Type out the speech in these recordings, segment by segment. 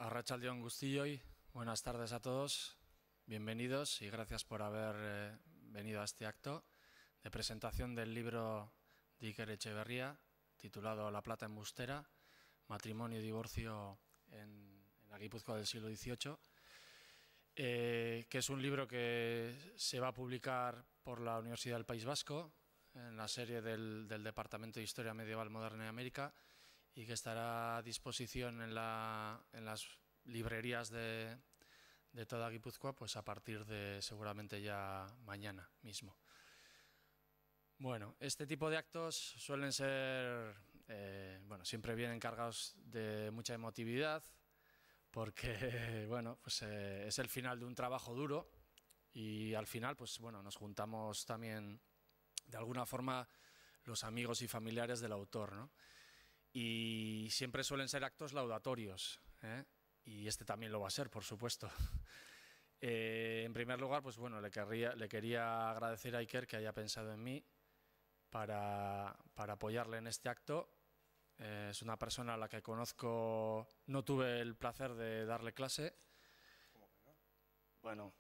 Arratsalde on guztioi, buenas tardes a todos, bienvenidos y gracias por haber venido a este acto de presentación del libro de Iker Etxeberria, titulado La plata embustera, matrimonio y divorcio en la Guipúzcoa del siglo XVIII, que es un libro que se va a publicar por la Universidad del País Vasco en la serie del Departamento de Historia Medieval Moderna y América, y que estará a disposición en las librerías de toda Guipúzcoa pues a partir de seguramente ya mañana mismo. Bueno, este tipo de actos suelen ser, siempre vienen cargados de mucha emotividad porque, pues, es el final de un trabajo duro y al final, pues bueno, nos juntamos también de alguna forma los amigos y familiares del autor, ¿no? Y siempre suelen ser actos laudatorios, y este también lo va a ser, por supuesto. En primer lugar, pues bueno, le quería agradecer a Iker que haya pensado en mí para apoyarle en este acto. Es una persona a la que conozco, no tuve el placer de darle clase. ¿Cómo que no? Bueno,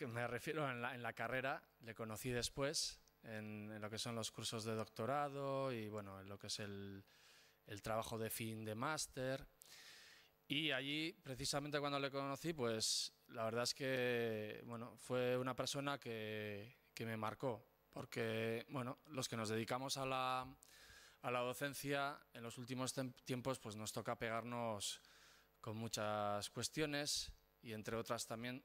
me refiero en la carrera, le conocí después en lo que son los cursos de doctorado y bueno, en lo que es el trabajo de fin de máster, y allí precisamente cuando le conocí, pues la verdad es que bueno, fue una persona que me marcó, porque bueno, los que nos dedicamos a la docencia en los últimos tiempos pues nos toca pegarnos con muchas cuestiones y entre otras también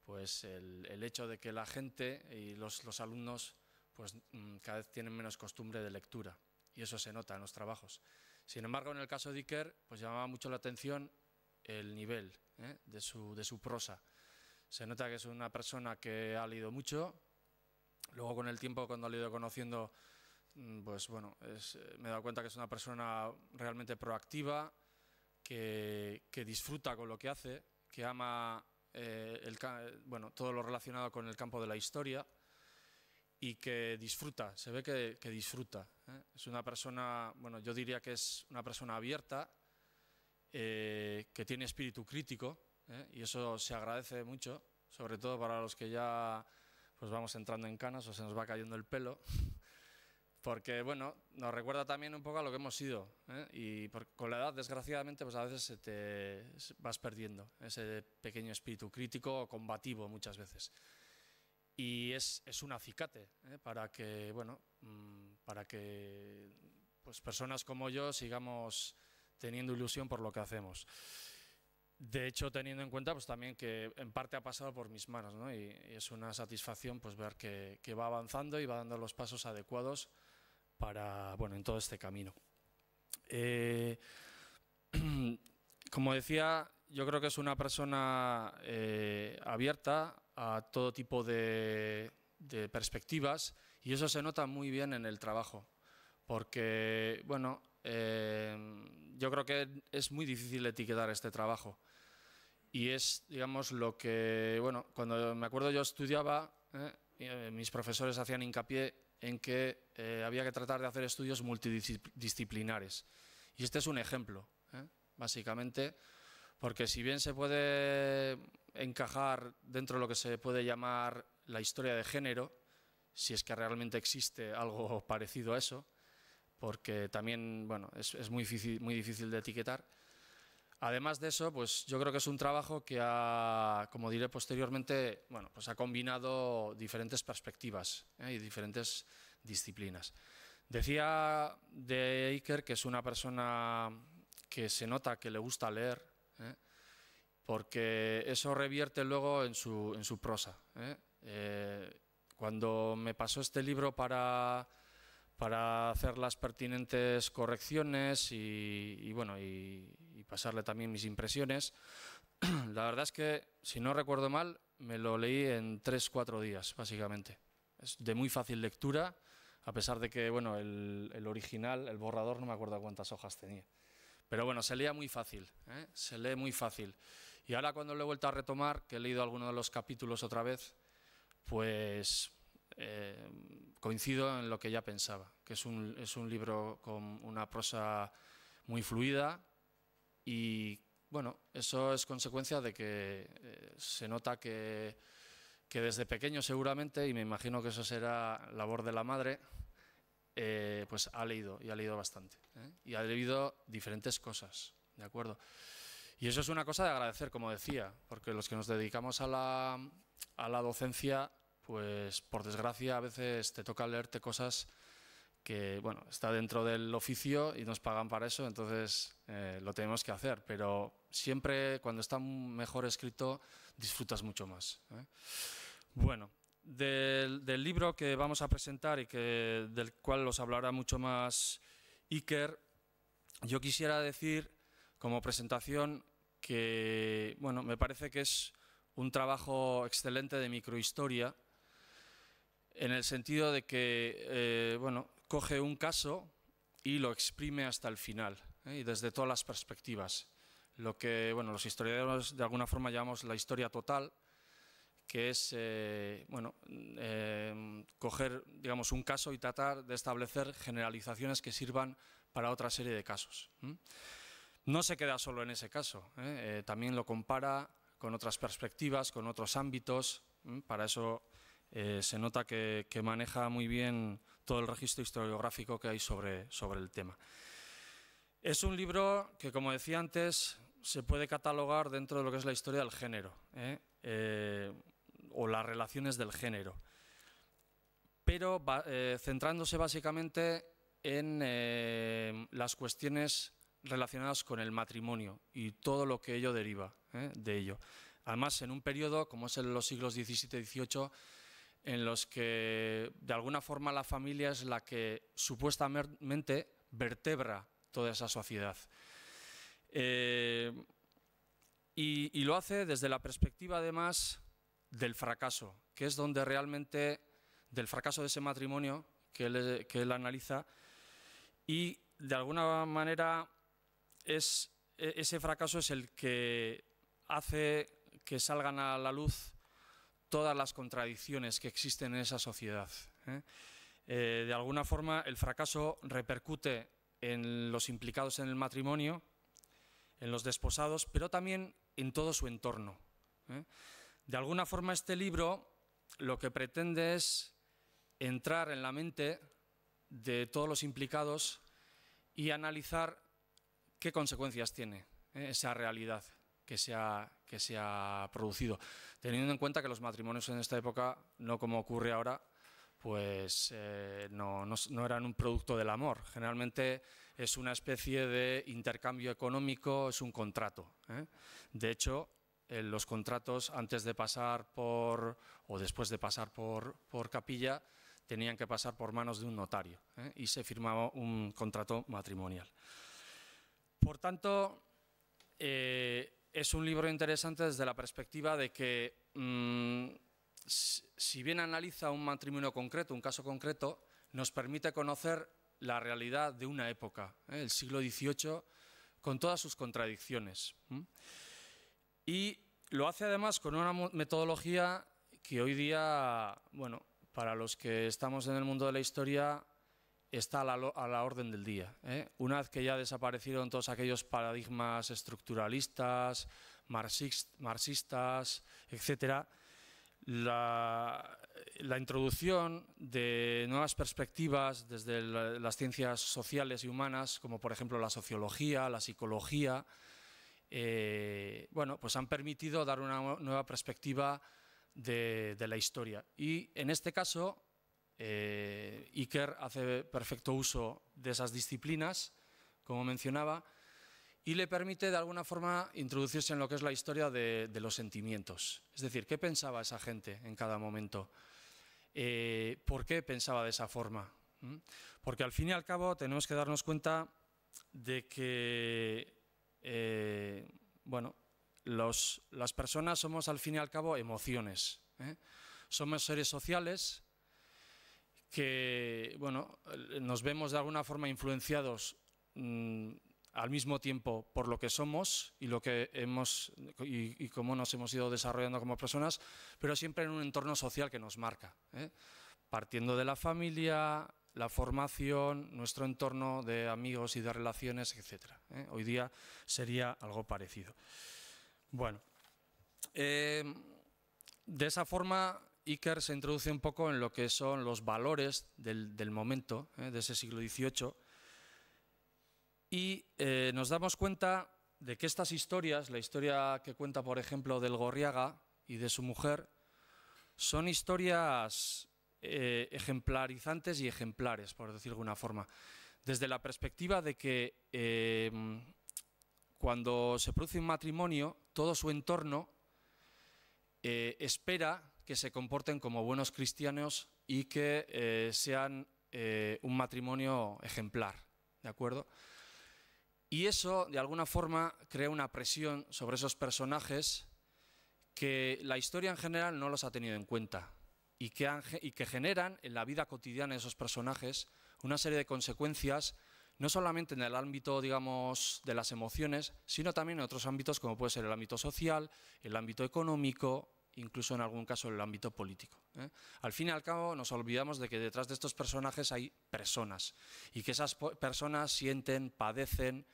pues el hecho de que la gente y los alumnos pues cada vez tienen menos costumbre de lectura, y eso se nota en los trabajos. Sin embargo, en el caso de Iker, pues llamaba mucho la atención el nivel de su prosa. Se nota que es una persona que ha leído mucho. Luego, con el tiempo, cuando le he ido conociendo, pues bueno, me he dado cuenta que es una persona realmente proactiva, que disfruta con lo que hace, que ama todo lo relacionado con el campo de la historia, y que disfruta, se ve que disfruta. Es una persona, bueno, yo diría que es una persona abierta, que tiene espíritu crítico, y eso se agradece mucho, sobre todo para los que ya pues vamos entrando en canas o se nos va cayendo el pelo, porque bueno, nos recuerda también un poco a lo que hemos sido, y con la edad, desgraciadamente, pues a veces vas perdiendo ese pequeño espíritu crítico, combativo muchas veces. Y es un acicate para que, pues personas como yo sigamos teniendo ilusión por lo que hacemos. De hecho, teniendo en cuenta pues también que en parte ha pasado por mis manos, ¿no? Y es una satisfacción pues ver que va avanzando y va dando los pasos adecuados para, en todo este camino. Como decía, yo creo que es una persona abierta a todo tipo de perspectivas, y eso se nota muy bien en el trabajo, porque yo creo que es muy difícil etiquetar este trabajo, y es, digamos, lo que, cuando me acuerdo yo estudiaba, mis profesores hacían hincapié en que había que tratar de hacer estudios multidisciplinares, y este es un ejemplo, básicamente, porque si bien se puede encajar dentro de lo que se puede llamar la historia de género, si es que realmente existe algo parecido a eso, porque también es muy difícil de etiquetar. Además de eso, pues yo creo que es un trabajo que como diré posteriormente, pues ha combinado diferentes perspectivas y diferentes disciplinas. Decía de Iker que es una persona que se nota que le gusta leer, porque eso revierte luego en su prosa. Cuando me pasó este libro para hacer las pertinentes correcciones y pasarle también mis impresiones, la verdad es que, si no recuerdo mal, me lo leí en 3-4 días, básicamente. Es de muy fácil lectura, a pesar de que el original, el borrador, no me acuerdo cuántas hojas tenía. Pero bueno, se leía muy fácil, se lee muy fácil. Y ahora, cuando lo he vuelto a retomar, que he leído alguno de los capítulos otra vez, pues coincido en lo que ya pensaba, que es un libro con una prosa muy fluida y bueno, eso es consecuencia de que se nota que desde pequeño seguramente, y me imagino que eso será labor de la madre, pues ha leído, y ha leído bastante, y ha leído diferentes cosas, ¿de acuerdo? Y eso es una cosa de agradecer, como decía, porque los que nos dedicamos a la docencia, pues por desgracia a veces te toca leerte cosas que, bueno, está dentro del oficio y nos pagan para eso, entonces lo tenemos que hacer, pero siempre cuando está mejor escrito disfrutas mucho más, ¿eh? Bueno, del libro que vamos a presentar y del cual os hablará mucho más Iker, yo quisiera decir como presentación que, bueno, me parece que es un trabajo excelente de microhistoria, en el sentido de que, bueno, coge un caso y lo exprime hasta el final, y desde todas las perspectivas. Lo que, bueno, los historiadores de alguna forma llamamos la historia total, que es, bueno, coger, digamos, un caso y tratar de establecer generalizaciones que sirvan para otra serie de casos. No se queda solo en ese caso, también lo compara con otras perspectivas, con otros ámbitos. Para eso se nota que maneja muy bien todo el registro historiográfico que hay sobre el tema. Es un libro que, como decía antes, se puede catalogar dentro de lo que es la historia del género, o las relaciones del género, pero centrándose básicamente en las cuestiones relacionadas con el matrimonio y todo lo que ello deriva de ello. Además, en un periodo, como es en los siglos XVII y XVIII, en los que de alguna forma la familia es la que supuestamente vertebra toda esa sociedad. Y lo hace desde la perspectiva, además, del fracaso, que es donde realmente, del fracaso de ese matrimonio que él analiza, y de alguna manera ese fracaso es el que hace que salgan a la luz todas las contradicciones que existen en esa sociedad. De alguna forma el fracaso repercute en los implicados en el matrimonio, en los desposados, pero también en todo su entorno. De alguna forma este libro lo que pretende es entrar en la mente de todos los implicados y analizar qué consecuencias tiene esa realidad que se ha producido, teniendo en cuenta que los matrimonios en esta época, no como ocurre ahora, pues no eran un producto del amor. Generalmente es una especie de intercambio económico, es un contrato. De hecho, los contratos antes de pasar por, o después de pasar por capilla, tenían que pasar por manos de un notario, y se firmaba un contrato matrimonial. Por tanto, es un libro interesante desde la perspectiva de que, si bien analiza un matrimonio concreto, un caso concreto, nos permite conocer la realidad de una época, el siglo XVIII, con todas sus contradicciones. Y lo hace además con una metodología que hoy día, bueno, para los que estamos en el mundo de la historia, está a la orden del día. Una vez que ya desaparecieron todos aquellos paradigmas estructuralistas, marxistas, etcétera, la introducción de nuevas perspectivas desde las ciencias sociales y humanas, como por ejemplo la sociología, la psicología, bueno, pues han permitido dar una nueva perspectiva de la historia. Y en este caso, Iker hace perfecto uso de esas disciplinas, como mencionaba, y le permite de alguna forma introducirse en lo que es la historia de los sentimientos. Es decir, ¿qué pensaba esa gente en cada momento? ¿Por qué pensaba de esa forma? Porque al fin y al cabo tenemos que darnos cuenta de que, bueno, las personas somos al fin y al cabo emociones. Somos seres sociales que, bueno, nos vemos de alguna forma influenciados al mismo tiempo por lo que somos y lo que y cómo nos hemos ido desarrollando como personas, pero siempre en un entorno social que nos marca, partiendo de la familia, la formación, nuestro entorno de amigos y de relaciones, etc. Hoy día sería algo parecido. Bueno, de esa forma Iker se introduce un poco en lo que son los valores del momento, de ese siglo XVIII, y nos damos cuenta de que estas historias, la historia que cuenta, por ejemplo, del Gorriaga y de su mujer, son historias ejemplarizantes y ejemplares, por decirlo de alguna forma, desde la perspectiva de que cuando se produce un matrimonio, todo su entorno espera que se comporten como buenos cristianos y que sean un matrimonio ejemplar, ¿de acuerdo? Y eso, de alguna forma, crea una presión sobre esos personajes que la historia en general no los ha tenido en cuenta y que generan en la vida cotidiana de esos personajes una serie de consecuencias, no solamente en el ámbito, digamos, de las emociones, sino también en otros ámbitos como puede ser el ámbito social, el ámbito económico, incluso en algún caso el ámbito político. Al fin y al cabo nos olvidamos de que detrás de estos personajes hay personas y que esas personas sienten, padecen,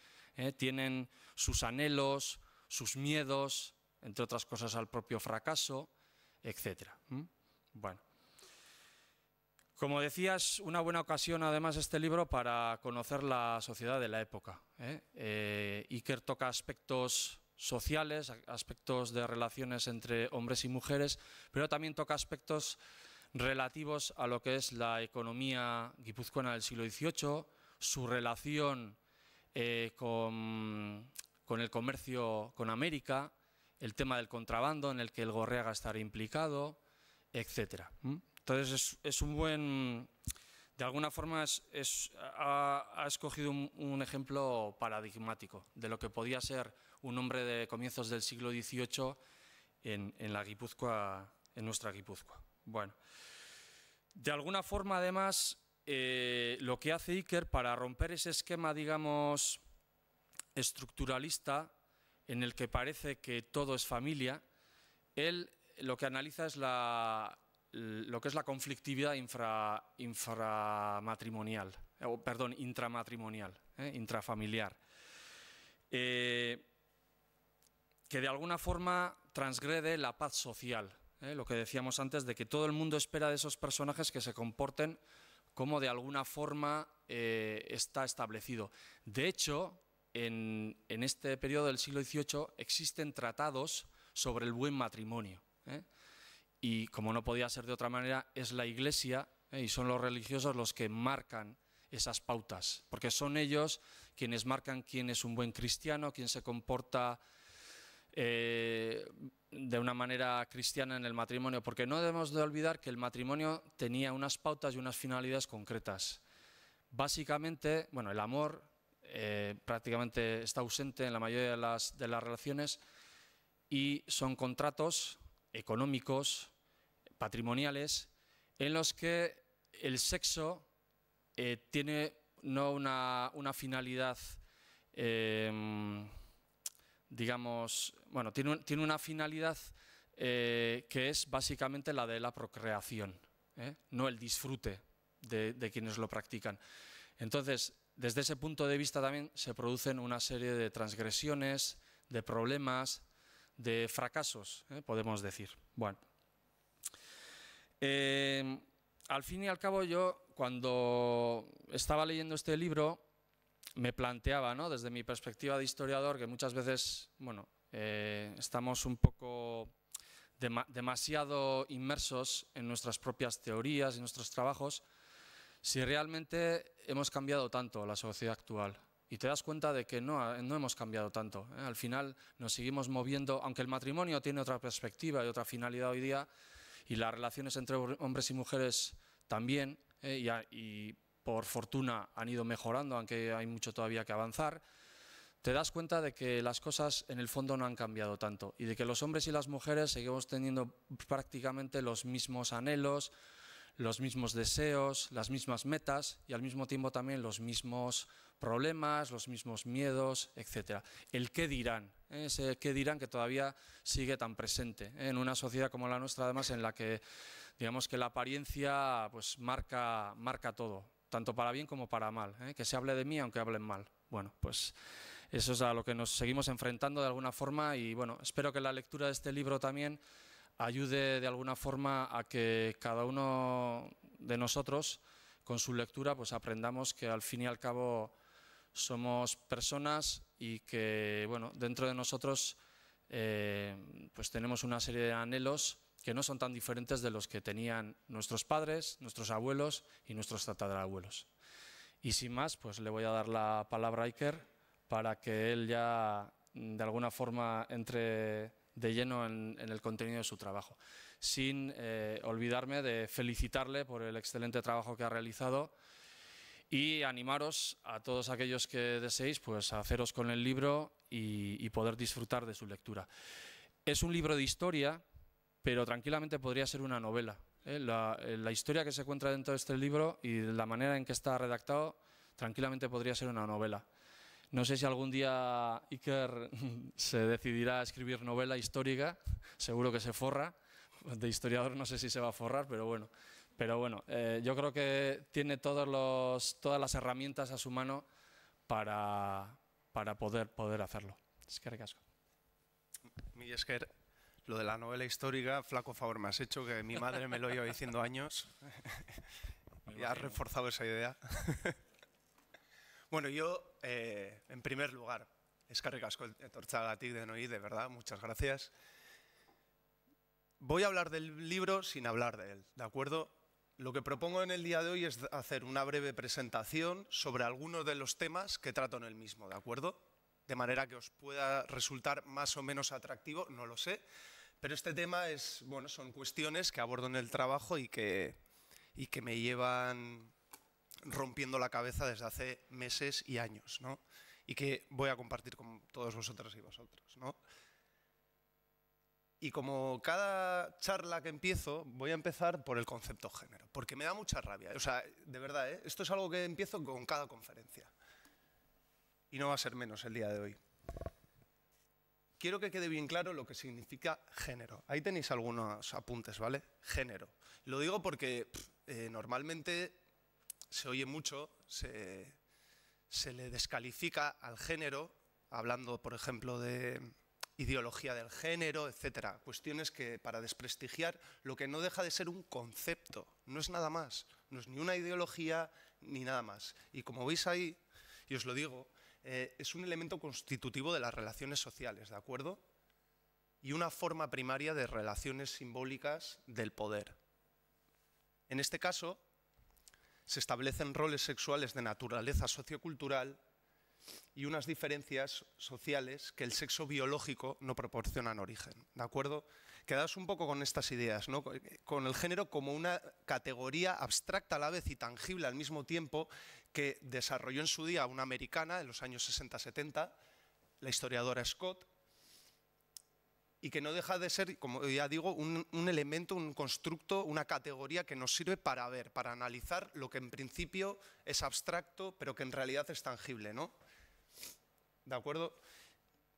tienen sus anhelos, sus miedos, entre otras cosas al propio fracaso, etc. Bueno, como decía, es una buena ocasión además este libro para conocer la sociedad de la época. Iker toca aspectos sociales, aspectos de relaciones entre hombres y mujeres, pero también toca aspectos relativos a lo que es la economía guipuzcoana del siglo XVIII, su relación con el comercio con América, el tema del contrabando en el que el Gorriaga estará implicado, etc. Entonces es un buen, de alguna forma ha escogido un ejemplo paradigmático de lo que podía ser un hombre de comienzos del siglo XVIII en la Guipúzcoa, en nuestra Guipúzcoa. Bueno, de alguna forma además lo que hace Iker para romper ese esquema, digamos, estructuralista en el que parece que todo es familia, él lo que analiza es lo que es la conflictividad intramatrimonial, intrafamiliar, que de alguna forma transgrede la paz social, lo que decíamos antes de que todo el mundo espera de esos personajes que se comporten como de alguna forma está establecido. De hecho, en este periodo del siglo XVIII existen tratados sobre el buen matrimonio. Y como no podía ser de otra manera, es la Iglesia y son los religiosos los que marcan esas pautas, porque son ellos quienes marcan quién es un buen cristiano, quién se comporta de una manera cristiana en el matrimonio, porque no debemos de olvidar que el matrimonio tenía unas pautas y unas finalidades concretas. Básicamente, bueno, el amor prácticamente está ausente en la mayoría de las relaciones y son contratos económicos, patrimoniales, en los que el sexo tiene no una finalidad, digamos, bueno, tiene una finalidad que es básicamente la de la procreación, no el disfrute de quienes lo practican. Entonces, desde ese punto de vista también se producen una serie de transgresiones, de problemas, de fracasos, podemos decir. Bueno, al fin y al cabo yo cuando estaba leyendo este libro me planteaba, ¿no?, desde mi perspectiva de historiador, que muchas veces, bueno, estamos un poco demasiado inmersos en nuestras propias teorías y nuestros trabajos, si realmente hemos cambiado tanto la sociedad actual. Y te das cuenta de que no hemos cambiado tanto. Al final nos seguimos moviendo, aunque el matrimonio tiene otra perspectiva y otra finalidad hoy día, y las relaciones entre hombres y mujeres también, y por fortuna han ido mejorando, aunque hay mucho todavía que avanzar, te das cuenta de que las cosas en el fondo no han cambiado tanto y de que los hombres y las mujeres seguimos teniendo prácticamente los mismos anhelos, los mismos deseos, las mismas metas y al mismo tiempo también los mismos problemas, los mismos miedos, etc. El qué dirán, ese qué dirán que todavía sigue tan presente en una sociedad como la nuestra, además en la que digamos que la apariencia pues marca todo. tanto para bien como para mal, que se hable de mí aunque hablen mal. Bueno, pues eso es a lo que nos seguimos enfrentando de alguna forma y bueno, espero que la lectura de este libro también ayude de alguna forma a que cada uno de nosotros con su lectura pues aprendamos que al fin y al cabo somos personas y que bueno, dentro de nosotros pues tenemos una serie de anhelos que no son tan diferentes de los que tenían nuestros padres, nuestros abuelos y nuestros tatarabuelos. Y sin más, pues le voy a dar la palabra a Iker para que él ya de alguna forma entre de lleno en el contenido de su trabajo. Sin olvidarme de felicitarle por el excelente trabajo que ha realizado y animaros a todos aquellos que deseéis pues, a haceros con el libro y poder disfrutar de su lectura. Es un libro de historia, pero tranquilamente podría ser una novela. La historia que se encuentra dentro de este libro y la manera en que está redactado, tranquilamente podría ser una novela. No sé si algún día Iker se decidirá a escribir novela histórica, seguro que se forra. De historiador no sé si se va a forrar, pero bueno. Yo creo que tiene todas las herramientas a su mano para poder hacerlo. Eskerrik asko. Mi esker, lo de la novela histórica, flaco favor me has hecho, que mi madre me lo lleva diciendo años y has reforzado esa idea. Bueno, yo, en primer lugar, eskerrik asko etortzagatik denoi, de verdad, muchas gracias. Voy a hablar del libro sin hablar de él, ¿de acuerdo? Lo que propongo en el día de hoy es hacer una breve presentación sobre algunos de los temas que trato en el mismo, ¿de acuerdo? De manera que os pueda resultar más o menos atractivo, no lo sé, pero este tema es, bueno, son cuestiones que abordo en el trabajo y que me llevan rompiendo la cabeza desde hace meses y años, ¿no? Y que voy a compartir con todos vosotros y vosotros, ¿no? Y como cada charla que empiezo, voy a empezar por el concepto género, porque me da mucha rabia. O sea, de verdad, esto es algo que empiezo con cada conferencia. Y no va a ser menos el día de hoy. Quiero que quede bien claro lo que significa género. Ahí tenéis algunos apuntes, ¿vale? Género. Lo digo porque normalmente se oye mucho, se le descalifica al género, hablando, por ejemplo, de ideología del género, etcétera. Cuestiones que, para desprestigiar lo que no deja de ser un concepto, no es nada más, no es ni una ideología ni nada más. Y como veis ahí, y os lo digo, es un elemento constitutivo de las relaciones sociales, ¿de acuerdo? Y una forma primaria de relaciones simbólicas del poder. En este caso, se establecen roles sexuales de naturaleza sociocultural y unas diferencias sociales que el sexo biológico no proporcionan origen, ¿de acuerdo? Quedaos un poco con estas ideas, ¿no? Con el género como una categoría abstracta a la vez y tangible al mismo tiempo que desarrolló en su día una americana en los años 60-70, la historiadora Scott, y que no deja de ser, como ya digo, un elemento, un constructo, una categoría que nos sirve para ver, para analizar lo que en principio es abstracto, pero que en realidad es tangible, ¿no? ¿De acuerdo?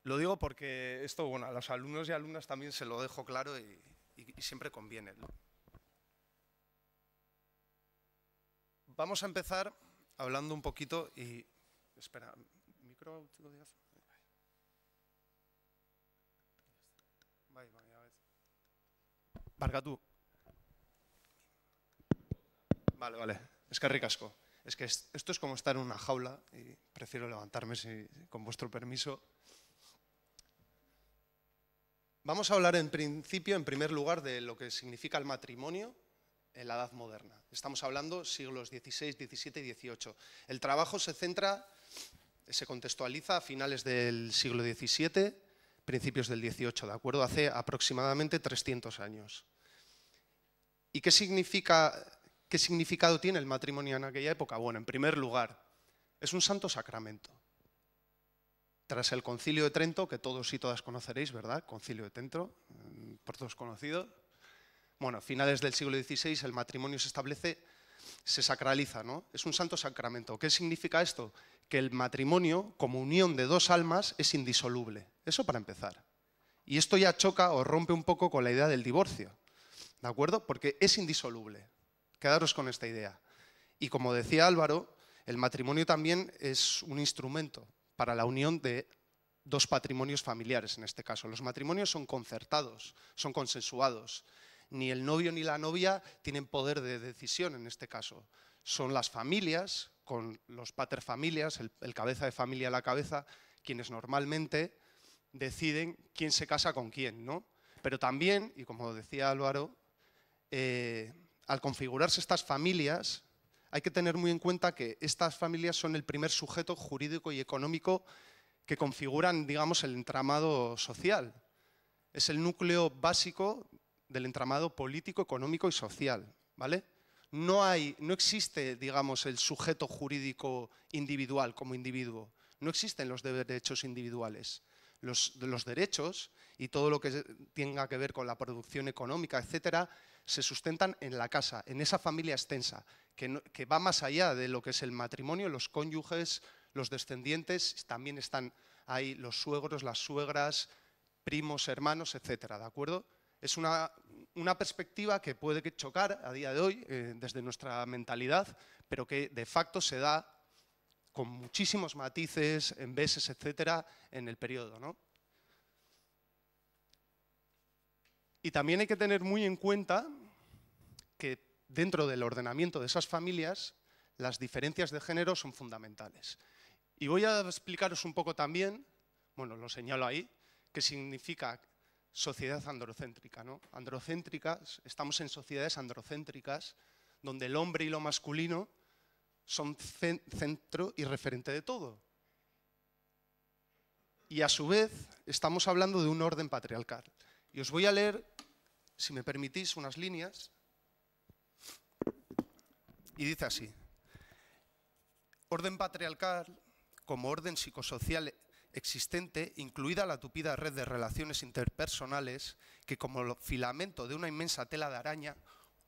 Lo digo porque esto, bueno, a los alumnos y alumnas también se lo dejo claro y siempre conviene, ¿no? Vamos a empezar hablando un poquito y... Espera, ¿micro? Barkatu. Vale. Eskerrik asko. Es que esto es como estar en una jaula y prefiero levantarme con vuestro permiso. Vamos a hablar en principio, en primer lugar, de lo que significa el matrimonio en la Edad Moderna. Estamos hablando siglos XVI, XVII y XVIII. El trabajo se contextualiza a finales del siglo XVII, principios del XVIII, ¿de acuerdo? Hace aproximadamente 300 años. ¿Y qué significado tiene el matrimonio en aquella época? Bueno, en primer lugar, es un santo sacramento. Tras el Concilio de Trento, que todos y todas conoceréis, ¿verdad? Concilio de Trento, por todos conocido. Bueno, a finales del siglo XVI el matrimonio se establece, se sacraliza, ¿no? Es un santo sacramento. ¿Qué significa esto? Que el matrimonio, como unión de dos almas, es indisoluble. Eso para empezar. Y esto ya choca o rompe un poco con la idea del divorcio, ¿de acuerdo? Porque es indisoluble. Quedaros con esta idea. Y como decía Álvaro, el matrimonio también es un instrumento para la unión de dos patrimonios familiares, en este caso. Los matrimonios son concertados, son consensuados. Ni el novio ni la novia tienen poder de decisión en este caso. Son las familias, con los paterfamilias, el cabeza de familia a la cabeza, quienes normalmente deciden quién se casa con quién, ¿no? Pero también, y como decía Álvaro, al configurarse estas familias, hay que tener muy en cuenta que estas familias son el primer sujeto jurídico y económico que configuran, digamos, el entramado social. Es el núcleo básico del entramado político, económico y social, ¿vale? No existe, digamos, el sujeto jurídico individual como individuo. No existen los derechos individuales. Los derechos y todo lo que tenga que ver con la producción económica, etcétera, se sustentan en la casa, en esa familia extensa, que va más allá de lo que es el matrimonio, los cónyuges, los descendientes, también están ahí los suegros, las suegras, primos, hermanos, etcétera, ¿de acuerdo? Es una perspectiva que puede chocar a día de hoy desde nuestra mentalidad, pero que de facto se da con muchísimos matices, embeses, etcétera, en el periodo, ¿no? Y también hay que tener muy en cuenta que dentro del ordenamiento de esas familias, las diferencias de género son fundamentales. Y voy a explicaros un poco también, bueno, lo señalo ahí, qué significa sociedad androcéntrica, ¿no? Androcéntricas, estamos en sociedades androcéntricas, donde el hombre y lo masculino son centro y referente de todo. Y a su vez, estamos hablando de un orden patriarcal. Y os voy a leer, si me permitís, unas líneas. Y dice así: orden patriarcal como orden psicosocial existente, incluida la tupida red de relaciones interpersonales que como filamento de una inmensa tela de araña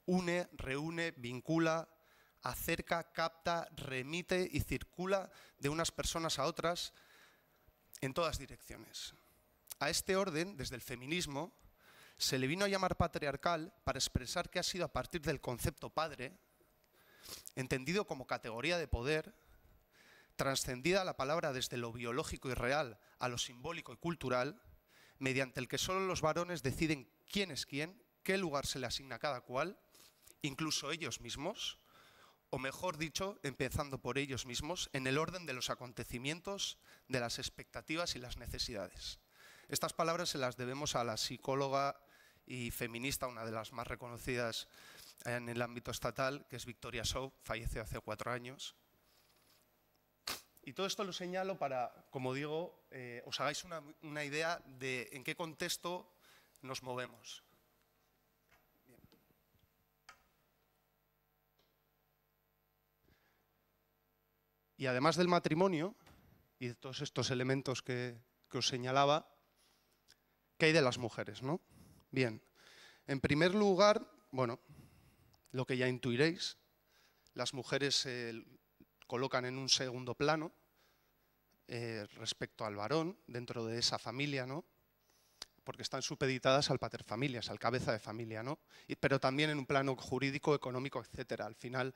une, reúne, vincula, acerca, capta, remite y circula de unas personas a otras en todas direcciones. A este orden, desde el feminismo, se le vino a llamar patriarcal para expresar que ha sido a partir del concepto padre, entendido como categoría de poder, trascendida la palabra desde lo biológico y real a lo simbólico y cultural, mediante el que solo los varones deciden quién es quién, qué lugar se le asigna a cada cual, incluso ellos mismos, o mejor dicho, empezando por ellos mismos, en el orden de los acontecimientos, de las expectativas y las necesidades. Estas palabras se las debemos a la psicóloga y feminista, una de las más reconocidas en el ámbito estatal, que es Victoria Shaw, falleció hace 4 años. Y todo esto lo señalo para, como digo, os hagáis una idea de en qué contexto nos movemos. Bien. Y además del matrimonio y de todos estos elementos que os señalaba, ¿qué hay de las mujeres, no? Bien, en primer lugar, bueno, lo que ya intuiréis, las mujeres se colocan en un segundo plano respecto al varón dentro de esa familia, ¿no? Porque están supeditadas al paterfamilias, al cabeza de familia, ¿no? Pero también en un plano jurídico, económico, etcétera. Al final,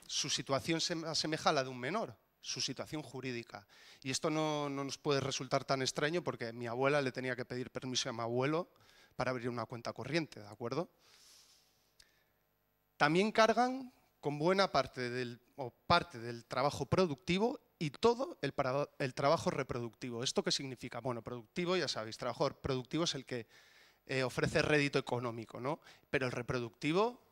su situación se asemeja a la de un menor, su situación jurídica. Y esto no nos puede resultar tan extraño porque mi abuela le tenía que pedir permiso a mi abuelo para abrir una cuenta corriente, ¿de acuerdo? También cargan con buena parte del trabajo productivo y todo el trabajo reproductivo. ¿Esto qué significa? Bueno, productivo, ya sabéis, trabajo productivo es el que ofrece rédito económico, ¿no? Pero el reproductivo,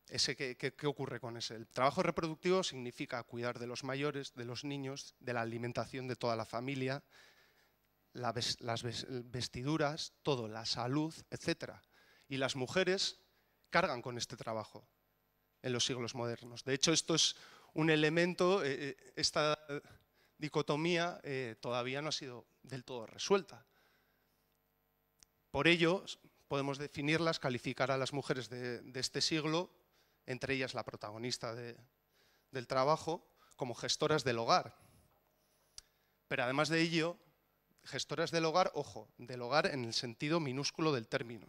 ¿qué ocurre con ese? El trabajo reproductivo significa cuidar de los mayores, de los niños, de la alimentación de toda la familia, las vestiduras, todo, la salud, etc. Y las mujeres cargan con este trabajo en los siglos modernos. De hecho, esto es un elemento, esta dicotomía todavía no ha sido del todo resuelta. Por ello, podemos definirlas, calificar a las mujeres de este siglo, entre ellas la protagonista del trabajo, como gestoras del hogar. Pero además de ello, gestoras del hogar, ojo, del hogar en el sentido minúsculo del término,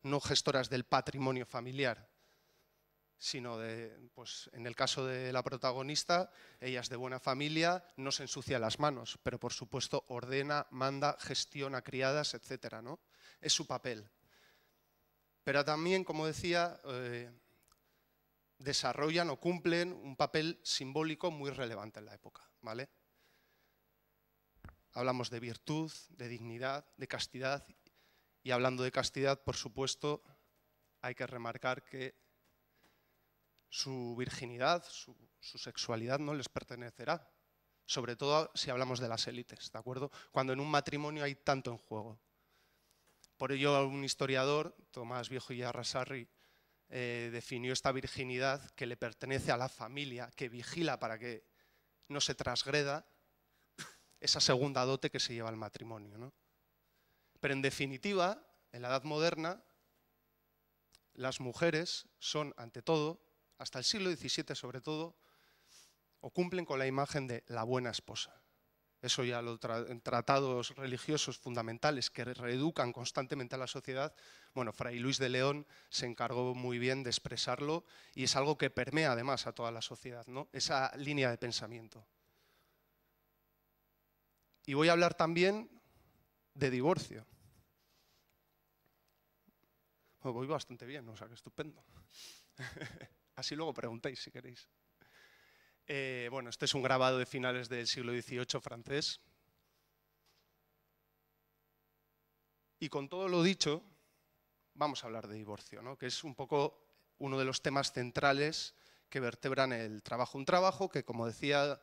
no gestoras del patrimonio familiar, sino pues en el caso de la protagonista, ella es de buena familia, no se ensucia las manos, pero por supuesto ordena, manda, gestiona criadas, etcétera, ¿no? Es su papel. Pero también, como decía, desarrollan o cumplen un papel simbólico muy relevante en la época, ¿vale? Hablamos de virtud, de dignidad, de castidad, y hablando de castidad, por supuesto, hay que remarcar que su virginidad, su sexualidad no les pertenecerá, sobre todo si hablamos de las élites, ¿de acuerdo? Cuando en un matrimonio hay tanto en juego. Por ello, un historiador, Tomás Viejo y Arrasarri, definió esta virginidad que le pertenece a la familia, que vigila para que no se transgreda esa segunda dote que se lleva al matrimonio, ¿no? Pero en definitiva, en la Edad Moderna, las mujeres son, ante todo, hasta el siglo XVII sobre todo, o cumplen con la imagen de la buena esposa. Eso ya en tratados religiosos fundamentales que reeducan constantemente a la sociedad, bueno, Fray Luis de León se encargó muy bien de expresarlo y es algo que permea además a toda la sociedad, ¿no? Esa línea de pensamiento. Y voy a hablar también de divorcio. Bueno, voy bastante bien, o sea que estupendo. Así luego preguntéis si queréis. Bueno, este es un grabado de finales del siglo XVIII francés. Y con todo lo dicho, vamos a hablar de divorcio, ¿no? Que es un poco uno de los temas centrales que vertebran el trabajo. Un trabajo que, como decía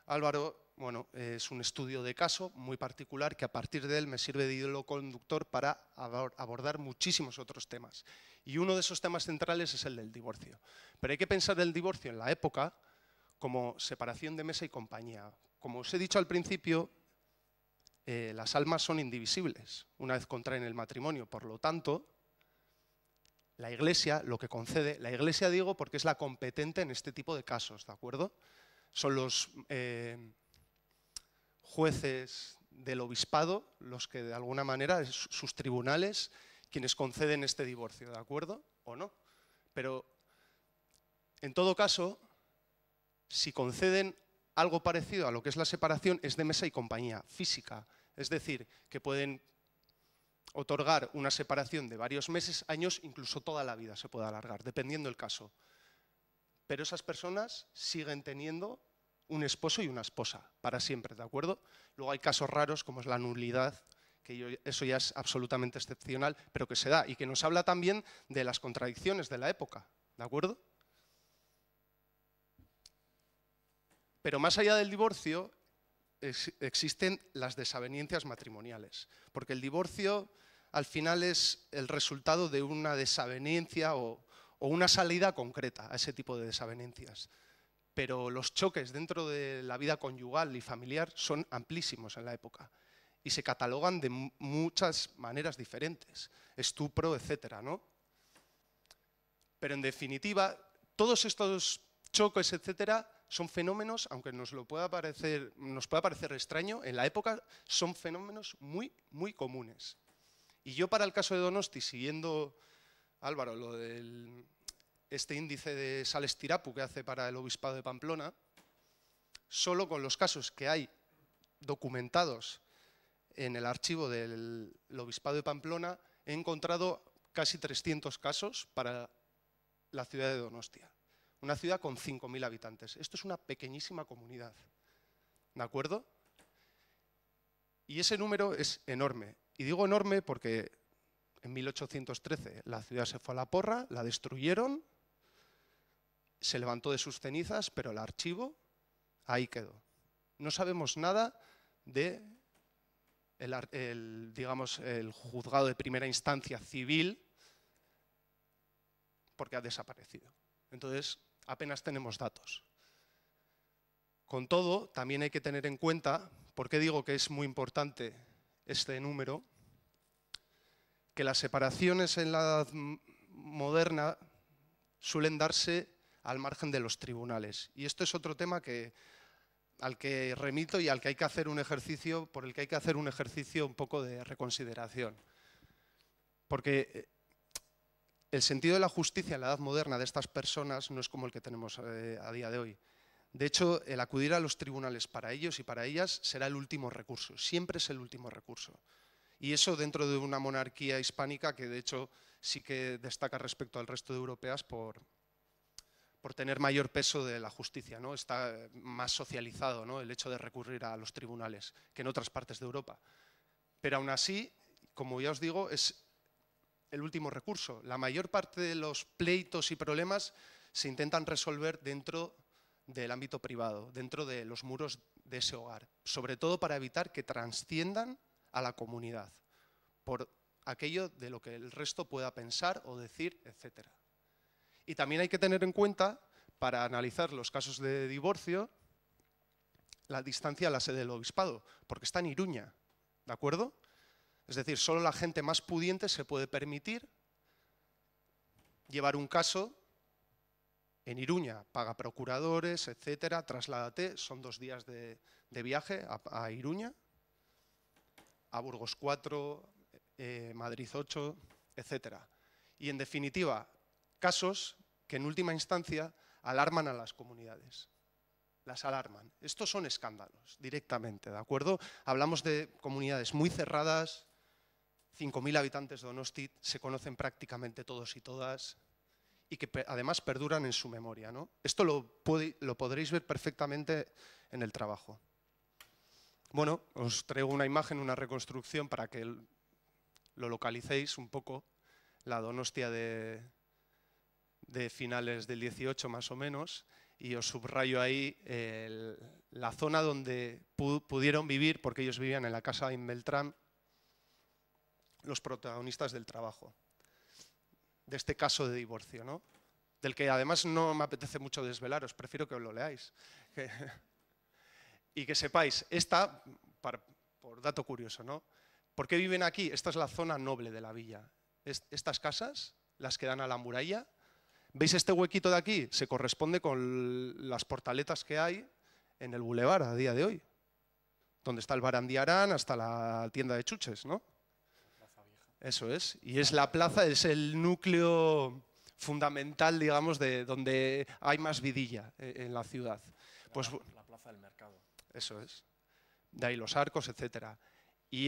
Álvaro, bueno, es un estudio de caso muy particular que a partir de él me sirve de hilo conductor para abordar muchísimos otros temas. Y uno de esos temas centrales es el del divorcio. Pero hay que pensar el divorcio en la época como separación de mesa y compañía. Como os he dicho al principio, las almas son indivisibles una vez contraen el matrimonio. Por lo tanto, la Iglesia lo que concede, la Iglesia digo porque es la competente en este tipo de casos, ¿de acuerdo? Son los jueces del obispado los que de alguna manera, sus tribunales, quienes conceden este divorcio, ¿de acuerdo? ¿O no? Pero en todo caso, si conceden algo parecido a lo que es la separación, es de mesa y compañía, física. Es decir, que pueden otorgar una separación de varios meses, años, incluso toda la vida se puede alargar, dependiendo del caso. Pero esas personas siguen teniendo un esposo y una esposa, para siempre, ¿de acuerdo? Luego hay casos raros, como es la nulidad, que eso ya es absolutamente excepcional, pero que se da y que nos habla también de las contradicciones de la época, ¿de acuerdo? Pero más allá del divorcio, existen las desavenencias matrimoniales, porque el divorcio al final es el resultado de una desavenencia o una salida concreta a ese tipo de desavenencias. Pero los choques dentro de la vida conyugal y familiar son amplísimos en la época y se catalogan de muchas maneras diferentes, estupro, etcétera, ¿no? Pero en definitiva, todos estos choques, etcétera, son fenómenos, aunque nos pueda parecer extraño, en la época son fenómenos muy, muy comunes. Y yo para el caso de Donosti, siguiendo, Álvaro, lo del este índice de Sales Tirapu que hace para el Obispado de Pamplona, solo con los casos que hay documentados en el archivo del Obispado de Pamplona, he encontrado casi 300 casos para la ciudad de Donostia. Una ciudad con 5.000 habitantes. Esto es una pequeñísima comunidad, ¿de acuerdo? Y ese número es enorme. Y digo enorme porque en 1813 la ciudad se fue a la porra, la destruyeron, se levantó de sus cenizas, pero el archivo ahí quedó. No sabemos nada de digamos, el juzgado de primera instancia civil porque ha desaparecido. Entonces, apenas tenemos datos. Con todo, también hay que tener en cuenta, ¿por qué digo que es muy importante este número? Que las separaciones en la edad moderna suelen darse al margen de los tribunales. Y esto es otro tema al que remito y al que hay que hacer un ejercicio, por el que hay que hacer un ejercicio un poco de reconsideración. Porque el sentido de la justicia en la edad moderna de estas personas no es como el que tenemos a día de hoy. De hecho, el acudir a los tribunales para ellos y para ellas será el último recurso, siempre es el último recurso. Y eso dentro de una monarquía hispánica que de hecho sí que destaca respecto al resto de europeas por tener mayor peso de la justicia, ¿no? Está más socializado, ¿no?, el hecho de recurrir a los tribunales que en otras partes de Europa. Pero aún así, como ya os digo, es el último recurso. La mayor parte de los pleitos y problemas se intentan resolver dentro del ámbito privado, dentro de los muros de ese hogar, sobre todo para evitar que trasciendan a la comunidad, por aquello de lo que el resto pueda pensar o decir, etc. Y también hay que tener en cuenta, para analizar los casos de divorcio, la distancia a la sede del obispado, porque está en Iruña, ¿de acuerdo? Es decir, solo la gente más pudiente se puede permitir llevar un caso en Iruña, paga procuradores, etcétera, trasládate, son 2 días de viaje a Iruña, a Burgos 4, Madrid 8, etcétera. Y en definitiva, casos que en última instancia alarman a las comunidades. Las alarman. Estos son escándalos, directamente, ¿de acuerdo? Hablamos de comunidades muy cerradas, 5.000 habitantes de Donosti, se conocen prácticamente todos y todas, y que además perduran en su memoria, ¿no? Esto lo podréis ver perfectamente en el trabajo. Bueno, os traigo una imagen, una reconstrucción para que lo localicéis un poco, la Donostia de finales del 18 más o menos, y os subrayo ahí la zona donde pudieron vivir, porque ellos vivían en la casa en Beltrán, los protagonistas del trabajo, de este caso de divorcio, ¿no? Del que además no me apetece mucho desvelaros, prefiero que os lo leáis. Y que sepáis, por dato curioso, ¿no? ¿Por qué viven aquí? Esta es la zona noble de la villa. Estas casas, las que dan a la muralla, ¿veis este huequito de aquí? Se corresponde con las portaletas que hay en el bulevar a día de hoy, donde está el Barandiarán hasta la tienda de chuches, ¿no? Eso es. Y es la plaza, es el núcleo fundamental, digamos, de donde hay más vidilla en la ciudad. Pues, la plaza del mercado. Eso es. De ahí los arcos, etcétera. Y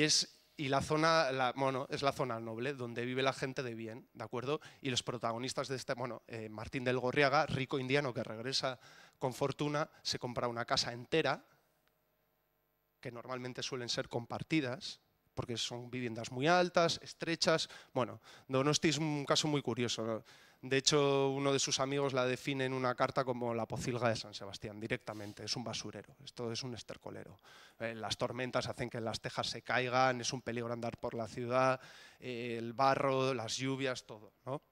la zona, bueno, es la zona noble, donde vive la gente de bien, ¿de acuerdo? Y los protagonistas de este, bueno, Martín del Gorriaga, rico indiano que regresa con fortuna, se compra una casa entera, que normalmente suelen ser compartidas, porque son viviendas muy altas, estrechas. Bueno, Donosti es un caso muy curioso, ¿no? De hecho, uno de sus amigos la define en una carta como la pocilga de San Sebastián, directamente. Es un basurero, esto es un estercolero. Las tormentas hacen que las tejas se caigan, es un peligro andar por la ciudad, el barro, las lluvias, todo, ¿no?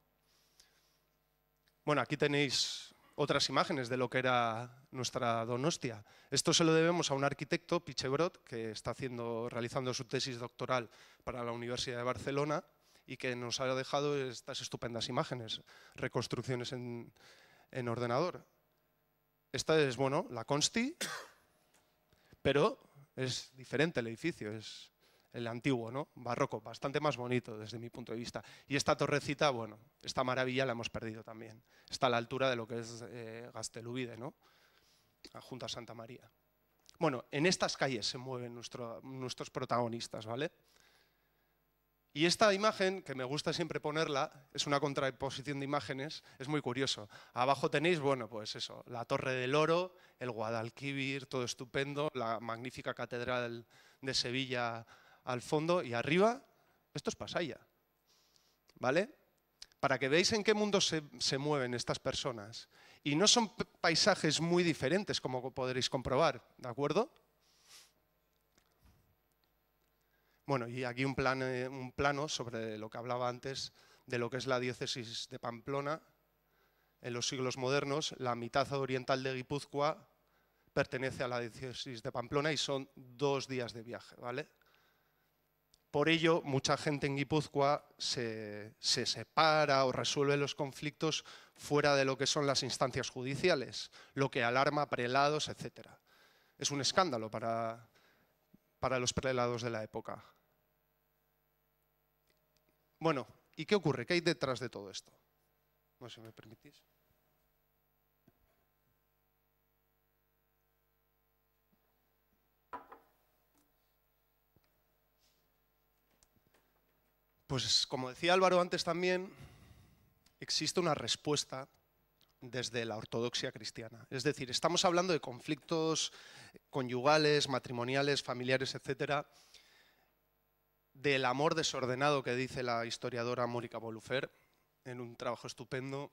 Bueno, aquí tenéis otras imágenes de lo que era nuestra Donostia. Esto se lo debemos a un arquitecto, Pichebrot, que está realizando su tesis doctoral para la Universidad de Barcelona y que nos ha dejado estas estupendas imágenes, reconstrucciones en ordenador. Esta es, bueno, la Consti, pero es diferente el edificio, es el antiguo, ¿no? Barroco, bastante más bonito desde mi punto de vista. Y esta torrecita, bueno, esta maravilla la hemos perdido también. Está a la altura de lo que es Gaztelubide, ¿no? Junto a Santa María. Bueno, en estas calles se mueven nuestros protagonistas, ¿vale? Y esta imagen, que me gusta siempre ponerla, es una contraposición de imágenes, es muy curioso. Abajo tenéis, bueno, pues eso, la Torre del Oro, el Guadalquivir, todo estupendo, la magnífica Catedral de Sevilla al fondo, y arriba, esto es Pasaia, ¿vale? Para que veáis en qué mundo se mueven estas personas. Y no son paisajes muy diferentes, como podréis comprobar, ¿de acuerdo? Bueno, y aquí un plano sobre lo que hablaba antes de lo que es la diócesis de Pamplona. En los siglos modernos, la mitad oriental de Guipúzcoa pertenece a la diócesis de Pamplona y son 2 días de viaje, ¿vale? Por ello, mucha gente en Guipúzcoa se separa o resuelve los conflictos fuera de lo que son las instancias judiciales, lo que alarma a prelados, etc. Es un escándalo para los prelados de la época. Bueno, ¿y qué ocurre? ¿Qué hay detrás de todo esto? No sé si me permitís. Pues como decía Álvaro antes también, existe una respuesta desde la ortodoxia cristiana. Es decir, estamos hablando de conflictos conyugales, matrimoniales, familiares, etcétera, del amor desordenado que dice la historiadora Mónica Bolufer en un trabajo estupendo,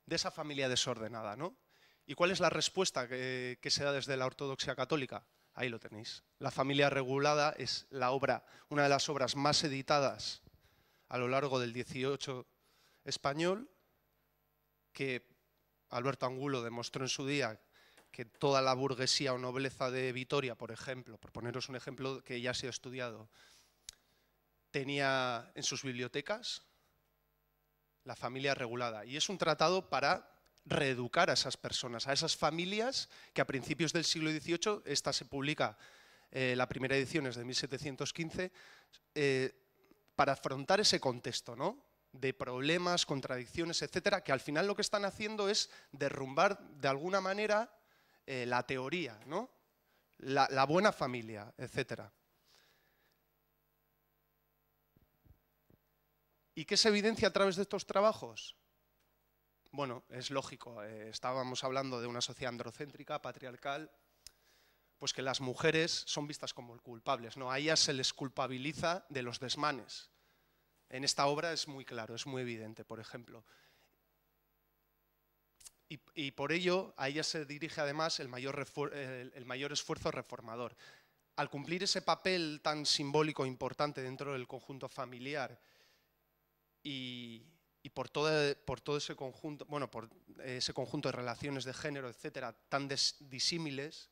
de esa familia desordenada, ¿no? ¿Y cuál es la respuesta que se da desde la ortodoxia católica? Ahí lo tenéis. La familia regulada es la obra, una de las obras más editadas a lo largo del XVIII español, que Alberto Angulo demostró en su día que toda la burguesía o nobleza de Vitoria, por ejemplo, por poneros un ejemplo que ya ha sido estudiado, tenía en sus bibliotecas la familia regulada. Y es un tratado para reeducar a esas personas, a esas familias que a principios del siglo XVIII, esta se publica, la primera edición es de 1715, para afrontar ese contexto, ¿no?, de problemas, contradicciones, etcétera, que al final lo que están haciendo es derrumbar de alguna manera la teoría, ¿no?, la buena familia, etcétera. ¿Y qué se evidencia a través de estos trabajos? Bueno, es lógico, estábamos hablando de una sociedad androcéntrica, patriarcal, pues que las mujeres son vistas como culpables, ¿no? A ellas se les culpabiliza de los desmanes. En esta obra es muy claro, es muy evidente, por ejemplo. Y por ello a ellas se dirige además el mayor esfuerzo reformador. Al cumplir ese papel tan simbólico e importante dentro del conjunto familiar y por todo ese conjunto, bueno, por ese conjunto de relaciones de género, etcétera, tan disímiles,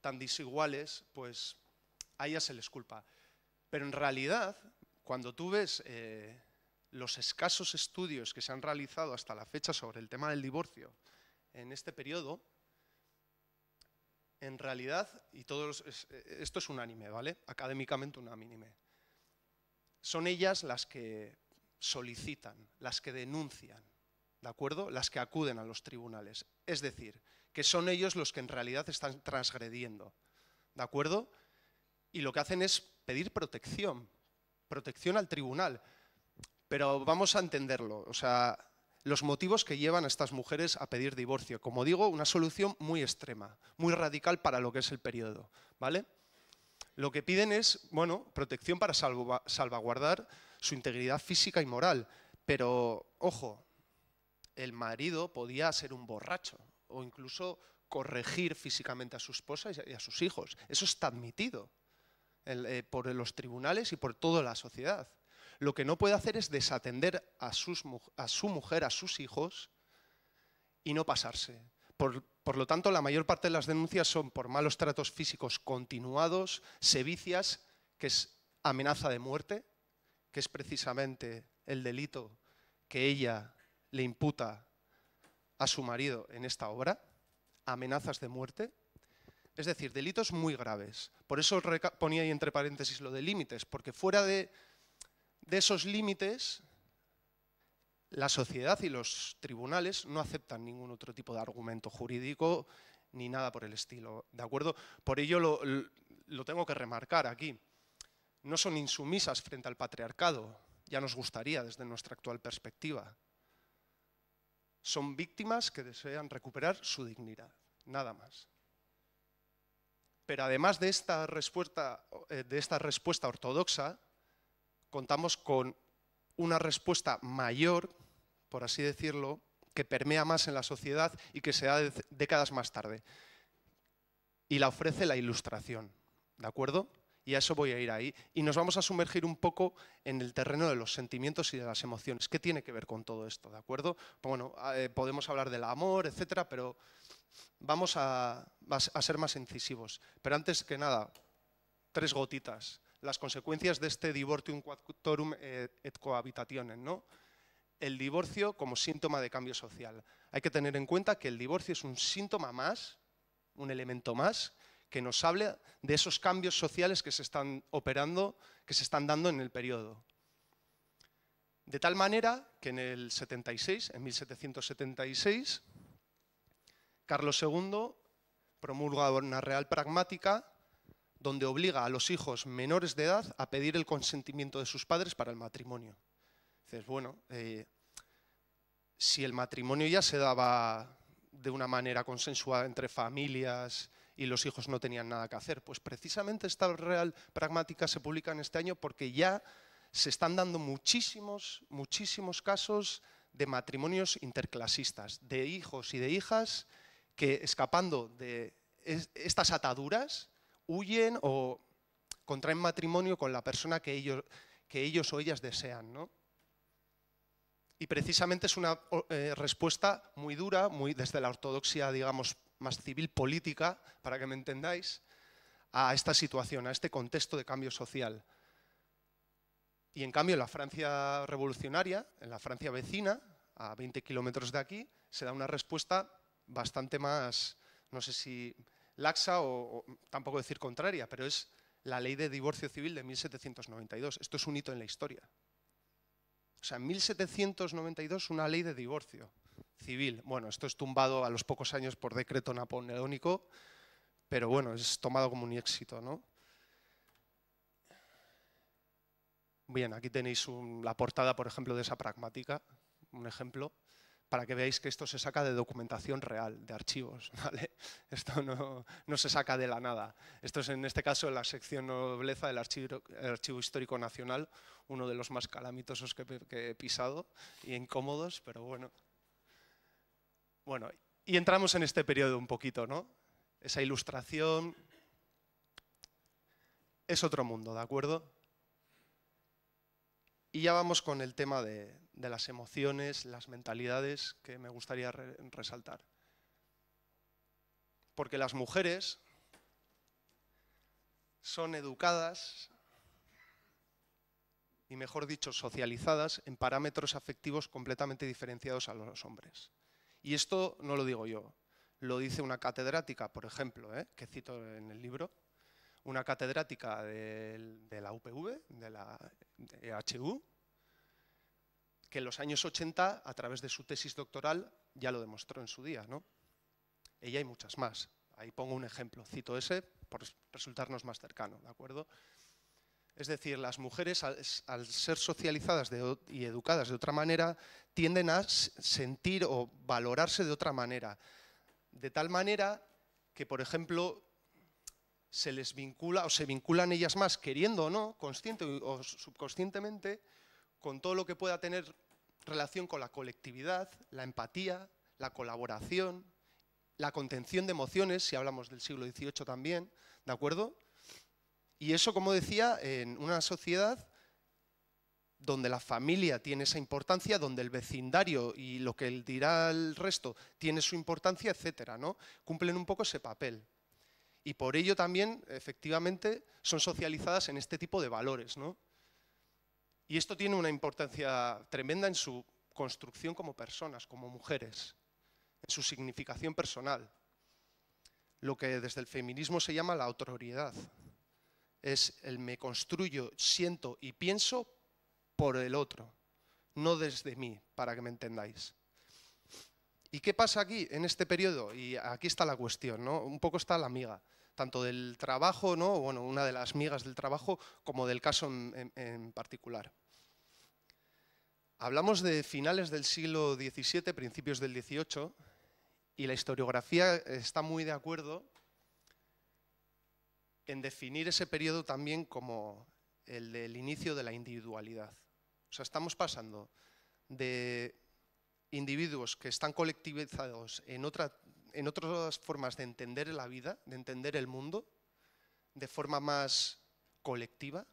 tan desiguales, pues a ellas se les culpa. Pero en realidad, cuando tú ves los escasos estudios que se han realizado hasta la fecha sobre el tema del divorcio en este periodo, en realidad, y esto es unánime, ¿vale? Académicamente unánime, son ellas las que solicitan, las que denuncian, ¿de acuerdo?, las que acuden a los tribunales. Es decir, que son ellos los que en realidad están transgrediendo, ¿de acuerdo? Y lo que hacen es pedir protección al tribunal. Pero vamos a entenderlo, o sea, los motivos que llevan a estas mujeres a pedir divorcio. Como digo, una solución muy extrema, muy radical para lo que es el periodo, ¿vale? Lo que piden es, bueno, protección para salvaguardar su integridad física y moral. Pero, ojo, el marido podía ser un borracho o incluso corregir físicamente a su esposa y a sus hijos. Eso está admitido por los tribunales y por toda la sociedad. Lo que no puede hacer es desatender a su mujer, a sus hijos y no pasarse. Por lo tanto, la mayor parte de las denuncias son por malos tratos físicos continuados, sevicias, que es amenaza de muerte, que es precisamente el delito que ella le imputa a su marido en esta obra, amenazas de muerte, es decir, delitos muy graves. Por eso ponía ahí entre paréntesis lo de límites, porque fuera de esos límites, la sociedad y los tribunales no aceptan ningún otro tipo de argumento jurídico ni nada por el estilo, ¿de acuerdo? Por ello lo tengo que remarcar aquí. No son insumisas frente al patriarcado, ya nos gustaría desde nuestra actual perspectiva. Son víctimas que desean recuperar su dignidad, nada más. Pero además de esta respuesta ortodoxa, contamos con una respuesta mayor, por así decirlo, que permea más en la sociedad y que se da décadas más tarde. Y la ofrece la Ilustración, ¿de acuerdo? Y a eso voy a ir ahí. Y nos vamos a sumergir un poco en el terreno de los sentimientos y de las emociones. ¿Qué tiene que ver con todo esto, de acuerdo? Bueno, podemos hablar del amor, etcétera, pero vamos a ser más incisivos. Pero antes que nada, 3 gotitas. Las consecuencias de este divortium quatuorum et cohabitationem, ¿no? El divorcio como síntoma de cambio social. Hay que tener en cuenta que el divorcio es un síntoma más, un elemento más, que nos habla de esos cambios sociales que se están operando, que se están dando en el periodo. De tal manera que en el 76, en 1776, Carlos II promulga una real pragmática donde obliga a los hijos menores de edad a pedir el consentimiento de sus padres para el matrimonio. Dices, bueno, si el matrimonio ya se daba de una manera consensuada entre familias y los hijos no tenían nada que hacer, pues precisamente esta real pragmática se publica en este año porque ya se están dando muchísimos casos de matrimonios interclasistas, de hijos y de hijas que, escapando de estas ataduras, huyen o contraen matrimonio con la persona que ellos o ellas desean, ¿no? Y precisamente es una respuesta muy dura, muy desde la ortodoxia, digamos, más civil política, para que me entendáis, a esta situación, a este contexto de cambio social. Y en cambio en la Francia revolucionaria, en la Francia vecina, a 20 kilómetros de aquí, se da una respuesta bastante más, no sé si laxa o tampoco decir contraria, pero es la ley de divorcio civil de 1792. Esto es un hito en la historia. O sea, en 1792 una ley de divorcio civil. Bueno, esto es tumbado a los pocos años por decreto napoleónico, pero bueno, es tomado como un éxito, ¿no? Bien, aquí tenéis la portada, por ejemplo, de esa pragmática, un ejemplo, para que veáis que esto se saca de documentación real, de archivos, ¿vale? Esto no se saca de la nada. Esto es, en este caso, la sección nobleza del Archivo Histórico Nacional, uno de los más calamitosos que he pisado y incómodos, pero bueno. Bueno, y entramos en este periodo un poquito, ¿no? Esa ilustración es otro mundo, ¿de acuerdo? Y ya vamos con el tema de las emociones, las mentalidades, que me gustaría resaltar. Porque las mujeres son educadas, y mejor dicho, socializadas en parámetros afectivos completamente diferenciados a los hombres. Y esto no lo digo yo, lo dice una catedrática, por ejemplo, que cito en el libro, una catedrática de la UPV, de la EHU, que en los años 80, a través de su tesis doctoral, ya lo demostró en su día, ¿no? Ella y muchas más. Ahí pongo un ejemplo, cito ese por resultarnos más cercano, ¿de acuerdo? Es decir, las mujeres, al ser socializadas y educadas de otra manera, tienden a sentir o valorarse de otra manera. De tal manera que, por ejemplo, se les vincula o se vinculan ellas más, queriendo o no, consciente o subconscientemente, con todo lo que pueda tener relación con la colectividad, la empatía, la colaboración, la contención de emociones, si hablamos del siglo XVIII también, ¿de acuerdo? Y eso, como decía, en una sociedad donde la familia tiene esa importancia, donde el vecindario y lo que dirá el resto tiene su importancia, etcétera, ¿no? Cumplen un poco ese papel. Y por ello también, efectivamente, son socializadas en este tipo de valores, ¿no? Y esto tiene una importancia tremenda en su construcción como personas, como mujeres, en su significación personal. Lo que desde el feminismo se llama la autorioridad. Es el me construyo, siento y pienso por el otro, no desde mí, para que me entendáis. ¿Y qué pasa aquí en este periodo? Y aquí está la cuestión, ¿no? Un poco está la miga, tanto del trabajo, ¿no? Bueno, una de las migas del trabajo, como del caso en particular. Hablamos de finales del siglo XVII, principios del XVIII, y la historiografía está muy de acuerdo en definir ese periodo también como el del inicio de la individualidad. O sea, estamos pasando de individuos que están colectivizados en otras formas de entender la vida, de entender el mundo, de forma más colectiva,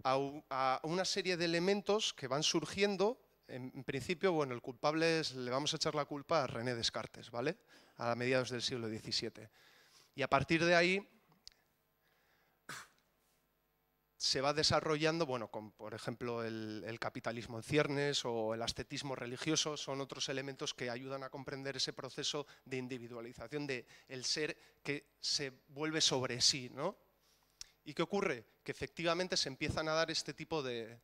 a una serie de elementos que van surgiendo. En principio, bueno, el culpable le vamos a echar la culpa a René Descartes, ¿vale? A mediados del siglo XVII. Y a partir de ahí se va desarrollando, bueno, con, por ejemplo, el capitalismo en ciernes o el ascetismo religioso, son otros elementos que ayudan a comprender ese proceso de individualización del ser que se vuelve sobre sí, ¿no? ¿Y qué ocurre? que efectivamente se empiezan a dar este tipo de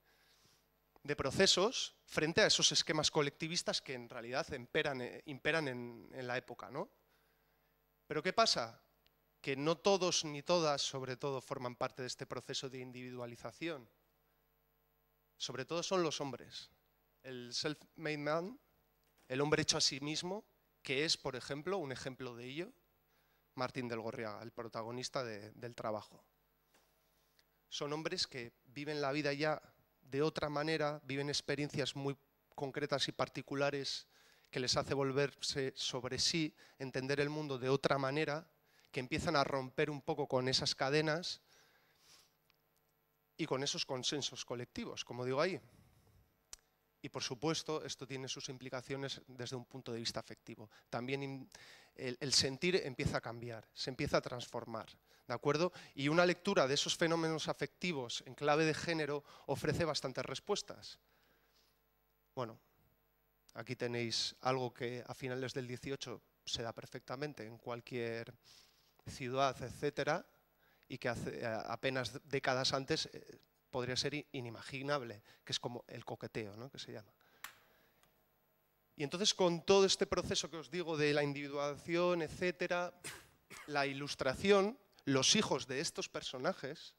procesos frente a esos esquemas colectivistas que en realidad imperan en la época, ¿no? Pero ¿qué pasa? Que no todos ni todas, sobre todo, forman parte de este proceso de individualización. Sobre todo son los hombres. El self-made man, el hombre hecho a sí mismo, que es, por ejemplo, un ejemplo de ello, Martín del Gorriaga, el protagonista del trabajo. Son hombres que viven la vida ya de otra manera, viven experiencias muy concretas y particulares que les hace volverse sobre sí, entender el mundo de otra manera, que empiezan a romper un poco con esas cadenas y con esos consensos colectivos, como digo ahí. Y por supuesto, esto tiene sus implicaciones desde un punto de vista afectivo. También el sentir empieza a cambiar, se empieza a transformar, ¿de acuerdo? Y una lectura de esos fenómenos afectivos en clave de género ofrece bastantes respuestas. Bueno, aquí tenéis algo que a finales del 18 se da perfectamente en cualquier ciudad, etcétera, y que hace apenas décadas antes podría ser inimaginable, que es como el coqueteo, ¿no?, que se llama. Y entonces, con todo este proceso que os digo de la individuación, etcétera, la ilustración, los hijos de estos personajes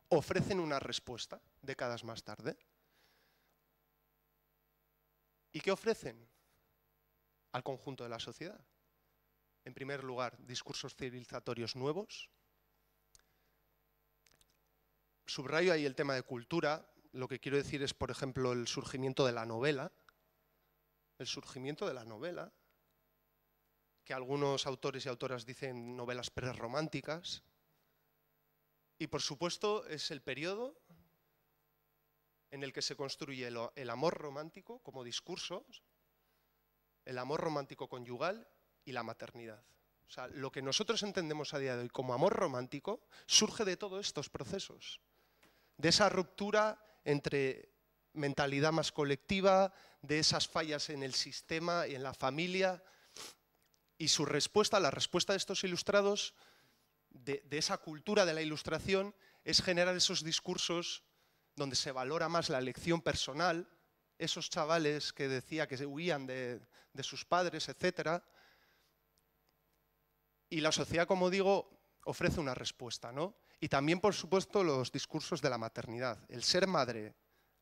ofrecen una respuesta décadas más tarde. ¿Y qué ofrecen al conjunto de la sociedad? En primer lugar, discursos civilizatorios nuevos. Subrayo ahí el tema de cultura. Lo que quiero decir es, por ejemplo, el surgimiento de la novela. El surgimiento de la novela, que algunos autores y autoras dicen novelas prerrománticas. Y, por supuesto, es el periodo en el que se construye el amor romántico como discurso, el amor romántico conyugal y la maternidad. O sea, lo que nosotros entendemos a día de hoy como amor romántico surge de todos estos procesos, de esa ruptura entre mentalidad más colectiva, de esas fallas en el sistema y en la familia, y su respuesta, la respuesta de estos ilustrados, de esa cultura de la ilustración, es generar esos discursos donde se valora más la elección personal, esos chavales que decía que huían de sus padres, etcétera. Y la sociedad, como digo, ofrece una respuesta, ¿no? Y también, por supuesto, los discursos de la maternidad. El ser madre,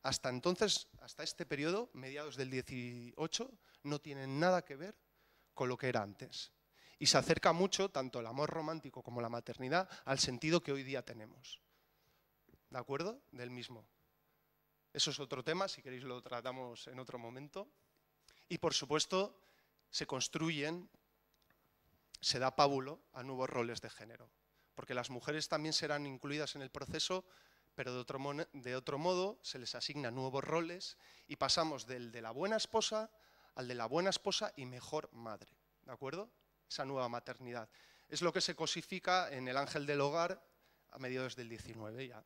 hasta entonces, hasta este periodo, mediados del 18, no tiene nada que ver con lo que era antes. Y se acerca mucho, tanto el amor romántico como la maternidad, al sentido que hoy día tenemos. ¿De acuerdo? Del mismo. Eso es otro tema, si queréis lo tratamos en otro momento. Y, por supuesto, se construyen, se da pábulo a nuevos roles de género. Porque las mujeres también serán incluidas en el proceso, pero de otro modo se les asignan nuevos roles y pasamos del de la buena esposa al de la buena esposa y mejor madre. ¿De acuerdo? Esa nueva maternidad. Es lo que se cosifica en El ángel del hogar a mediados del 19 ya.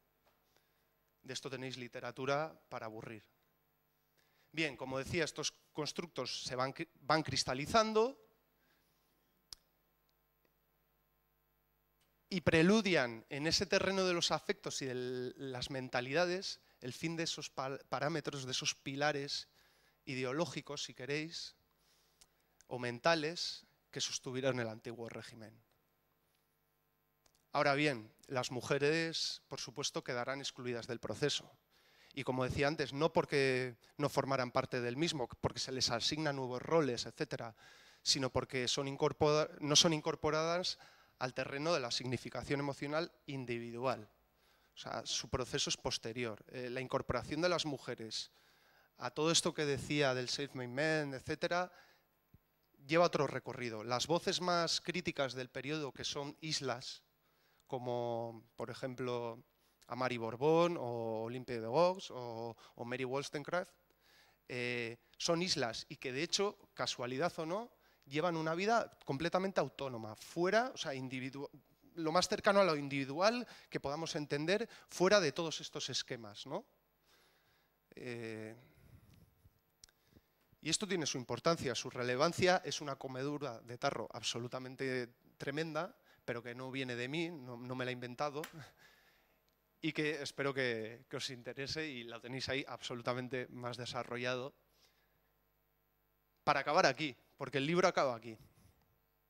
De esto tenéis literatura para aburrir. Bien, como decía, estos constructos se van cristalizando y preludian en ese terreno de los afectos y de las mentalidades el fin de esos parámetros, de esos pilares ideológicos, si queréis, o mentales que sostuvieron el antiguo régimen. Ahora bien, las mujeres, por supuesto, quedarán excluidas del proceso. Y como decía antes, no porque no formaran parte del mismo, porque se les asignan nuevos roles, etcétera, sino porque no son incorporadas al terreno de la significación emocional individual. O sea, su proceso es posterior. La incorporación de las mujeres a todo esto que decía del self-made man, etcétera, lleva otro recorrido. Las voces más críticas del periodo, que son islas, como por ejemplo Amari Borbón o Olympia de Gaulle o Mary Wollstonecraft, son islas y que de hecho, casualidad o no, llevan una vida completamente autónoma, fuera, o sea, lo más cercano a lo individual que podamos entender, fuera de todos estos esquemas, ¿no? Y esto tiene su importancia, su relevancia, es una comedura de tarro absolutamente tremenda, pero que no viene de mí, no me la he inventado, y que espero que os interese y lo tenéis ahí absolutamente más desarrollado. Para acabar aquí, porque el libro acaba aquí,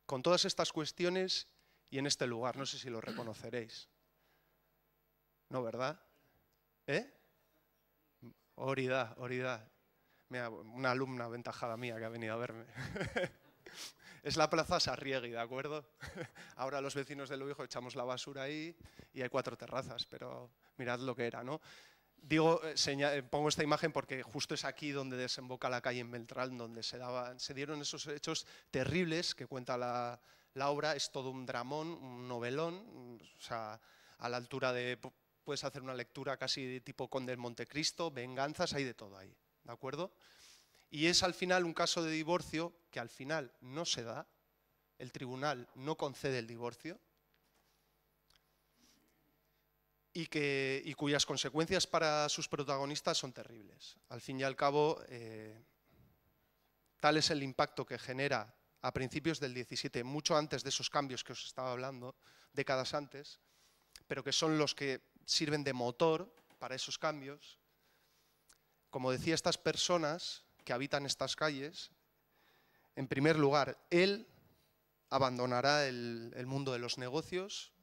con todas estas cuestiones y en este lugar. No sé si lo reconoceréis. ¿No, verdad? ¿Eh? Orida. Mira, una alumna aventajada mía que ha venido a verme. Es la Plaza Sarriegui, ¿de acuerdo? Ahora los vecinos del Ubijo echamos la basura ahí y hay 4 terrazas, pero mirad lo que era, ¿no? Digo, pongo esta imagen porque justo es aquí donde desemboca la calle en Beltrán, donde se dieron esos hechos terribles que cuenta la obra. Es todo un dramón, un novelón, o sea, a la altura de... Puedes hacer una lectura casi de tipo Conde del Montecristo, venganzas, hay de todo ahí, ¿de acuerdo? Y es al final un caso de divorcio que al final no se da, el tribunal no concede el divorcio y cuyas consecuencias para sus protagonistas son terribles. Al fin y al cabo, tal es el impacto que genera a principios del 17, mucho antes de esos cambios que os estaba hablando, décadas antes, pero que son los que sirven de motor para esos cambios. Como decía, estas personas que habitan estas calles, en primer lugar, él abandonará el mundo de los negocios,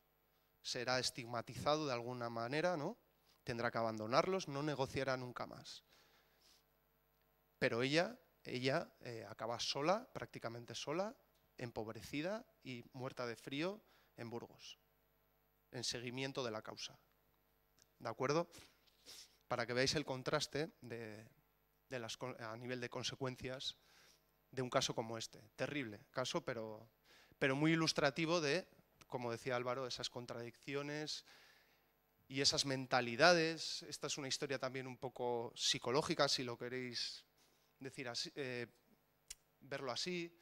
será estigmatizado de alguna manera, ¿no? Tendrá que abandonarlos, no negociará nunca más. Pero ella acaba sola, prácticamente sola, empobrecida y muerta de frío en Burgos, en seguimiento de la causa. ¿De acuerdo? Para que veáis el contraste a nivel de consecuencias de un caso como este. Terrible caso, pero muy ilustrativo de, como decía Álvaro, esas contradicciones y esas mentalidades. Esta es una historia también un poco psicológica, si lo queréis decir así, verlo así.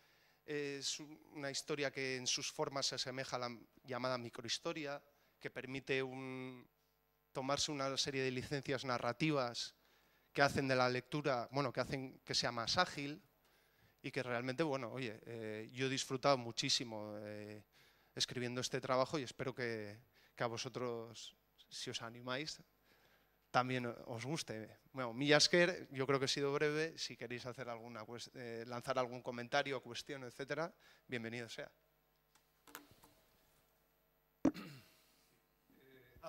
Es una historia que en sus formas se asemeja a la llamada microhistoria, que permite tomarse una serie de licencias narrativas que hacen de la lectura, bueno, que hacen que sea más ágil y que realmente, bueno, oye, yo he disfrutado muchísimo escribiendo este trabajo y espero que a vosotros, si os animáis, también os guste. Bueno, mi Jasker, yo creo que he sido breve. Si queréis hacer lanzar algún comentario, cuestión, etcétera, bienvenido sea.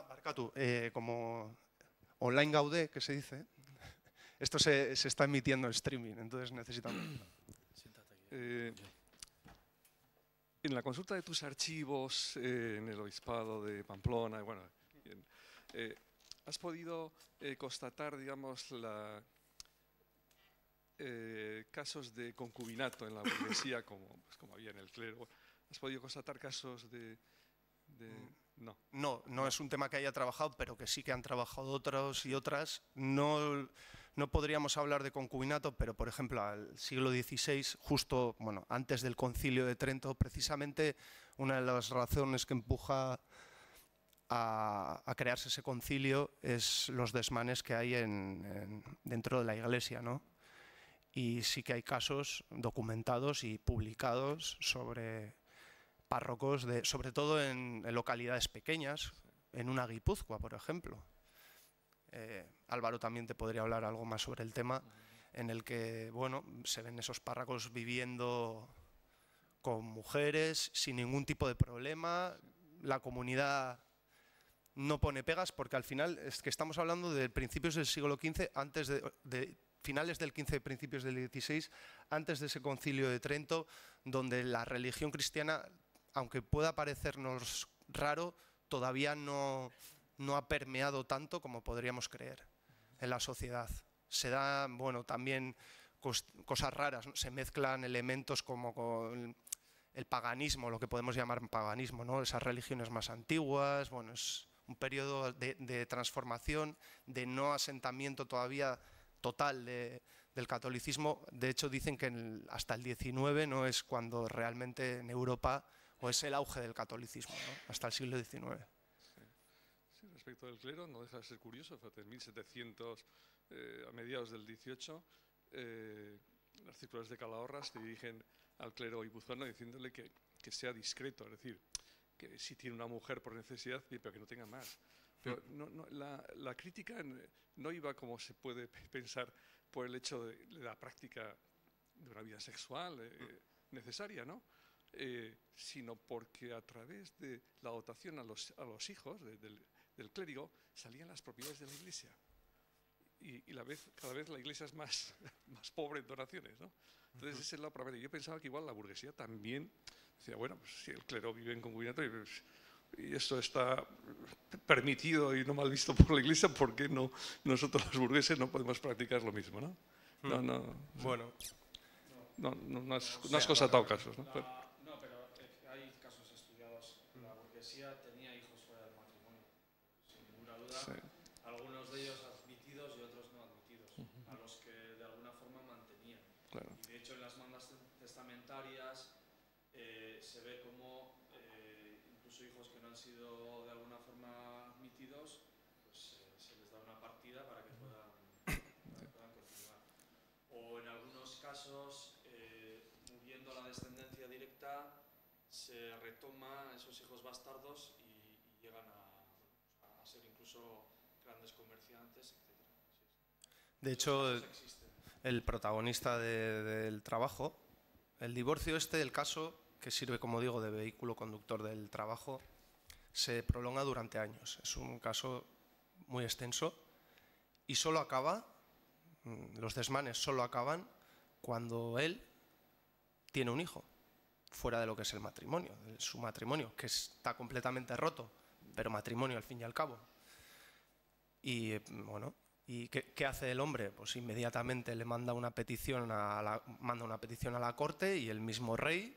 Marca tú, como online gaudé, que se dice, esto se está emitiendo en streaming, entonces necesitamos... En la consulta de tus archivos en el Obispado de Pamplona, bueno, ¿has podido constatar, digamos, casos de concubinato en la burguesía, como había en el clero? ¿Has podido constatar casos de no? No es un tema que haya trabajado, pero que sí que han trabajado otros y otras. No podríamos hablar de concubinato, pero por ejemplo al siglo XVI, justo antes del Concilio de Trento, precisamente una de las razones que empuja a crearse ese concilio es los desmanes que hay dentro de la Iglesia, ¿no? Y sí que hay casos documentados y publicados sobre párrocos, sobre todo en localidades pequeñas, en una Guipúzcoa, por ejemplo. Álvaro también te podría hablar algo más sobre el tema, en el que se ven esos párrocos viviendo con mujeres sin ningún tipo de problema. La comunidad no pone pegas porque al final es que estamos hablando de principios del siglo XV, finales del XV, principios del XVI, antes de ese concilio de Trento, donde la religión cristiana, aunque pueda parecernos raro, todavía no ha permeado tanto como podríamos creer en la sociedad. Se dan, también cosas raras, ¿no? Se mezclan elementos como con el paganismo, lo que podemos llamar paganismo, ¿no? Esas religiones más antiguas. Es un periodo de transformación, de no asentamiento todavía total del catolicismo. De hecho, dicen que hasta el XIX no es cuando realmente en Europa es el auge del catolicismo, ¿no? Hasta el siglo XIX. Respecto del clero, no deja de ser curioso, fíjate, en 1700, a mediados del 18, las círculos de Calahorra se dirigen al clero guipuzcoano diciéndole que sea discreto, es decir, que si tiene una mujer por necesidad, pero que no tenga más. Pero la crítica no iba, como se puede pensar, por el hecho de la práctica de una vida sexual necesaria, ¿no? Sino porque a través de la dotación a los hijos del clérigo salían las propiedades de la Iglesia. Y cada vez la Iglesia es más pobre en donaciones, ¿no? Entonces ese es la primera. Yo pensaba que igual la burguesía también decía, bueno, pues si el clero vive en concubinato y esto está permitido y no mal visto por la Iglesia, ¿por qué no nosotros los burgueses no podemos practicar lo mismo, ¿no? Bueno. No has constatado casos, ¿no? No, pero hay casos estudiados. La burguesía tenía hijos fuera del matrimonio, sin ninguna duda. Sí. Algunos de ellos admitidos y otros no admitidos, a los que de alguna forma mantenían. Claro. Y de hecho en las mandas testamentarias se ve como incluso hijos que no han sido de alguna forma admitidos, pues se les da una partida para que puedan continuar. O en algunos casos, viendo la descendencia directa, se retoma esos hijos bastardos y llegan a ser incluso grandes comerciantes, etc. De hecho, el protagonista del trabajo, el divorcio el caso, que sirve, como digo, de vehículo conductor del trabajo, se prolonga durante años. Es un caso muy extenso y solo acaba, los desmanes solo acaban cuando él tiene un hijo, fuera de lo que es el matrimonio, su matrimonio, que está completamente roto, pero matrimonio al fin y al cabo. Y bueno, ¿y qué hace el hombre? Pues inmediatamente le manda una petición a la corte y el mismo rey,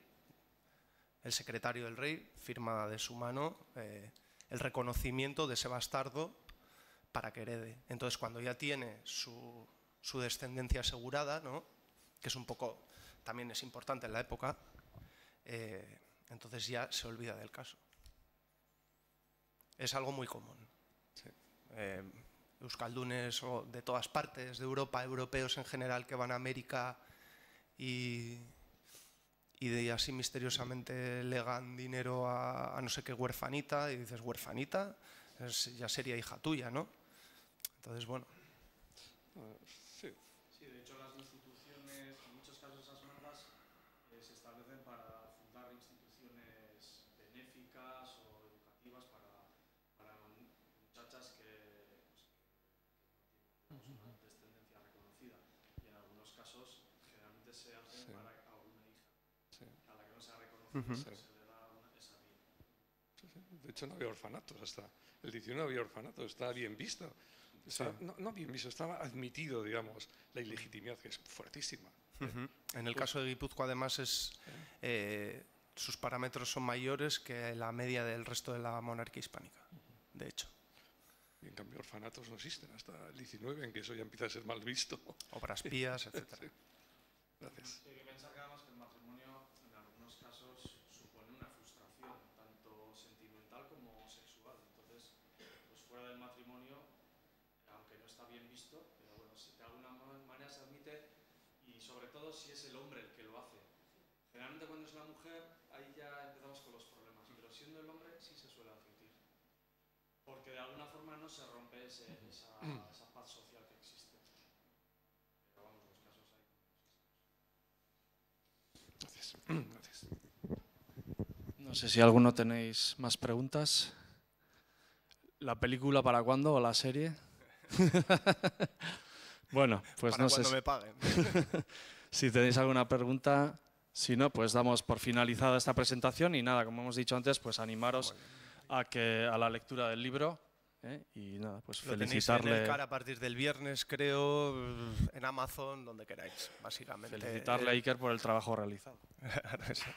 el secretario del rey, firma de su mano el reconocimiento de ese bastardo para que herede. Entonces, cuando ya tiene su descendencia asegurada, ¿no? Que es un poco, también es importante en la época, entonces ya se olvida del caso. Es algo muy común. Sí. Euskaldunes de todas partes de Europa, europeos en general que van a América y de así misteriosamente legan dinero a no sé qué huerfanita y dices, ¿huerfanita? Ya sería hija tuya, ¿no? Entonces, bueno. Sí. Sí, de hecho las instituciones, en muchos casos esas mandas se establecen para fundar instituciones benéficas o educativas para muchachas que no tienen una descendencia reconocida. Y en algunos casos generalmente se hacen para alguna hija. Sí. A la que no se ha reconocido se le da esa vía. Sí. De hecho no había orfanatos, hasta el 19 había orfanatos, estaba bien visto. No bien visto, estaba admitido, digamos, la ilegitimidad, que es fuertísima. En el caso de Guipúzcoa, además, sus parámetros son mayores que la media del resto de la monarquía hispánica, de hecho. Y en cambio, orfanatos no existen hasta el 19, en que eso ya empieza a ser mal visto. Obras pías, etc. Sí. Gracias. Hay que pensar que además que el matrimonio en algunos casos supone una frustración, tanto sentimental como sexual. Entonces, pues fuera del matrimonio, aunque no está bien visto, pero bueno, de alguna manera se admite, y sobre todo si es el hombre el que lo hace. Generalmente cuando es la mujer, ahí ya empezamos con los problemas, pero siendo el hombre sí se suele admitir. Porque de alguna forma no se rompe esa paz social que existe. Pero vamos, los casos hay. Gracias. No sé si alguno tenéis más preguntas. ¿La película para cuándo o la serie? Bueno, pues para no sé. Cuando me paguen. Si tenéis alguna pregunta, si no, pues damos por finalizada esta presentación y nada, como hemos dicho antes, pues animaros a la lectura del libro y nada, pues Lo tenéis felicitarle. en el CAR a partir del viernes, creo, en Amazon, donde queráis, básicamente. Felicitarle a Iker por el trabajo realizado. Sí.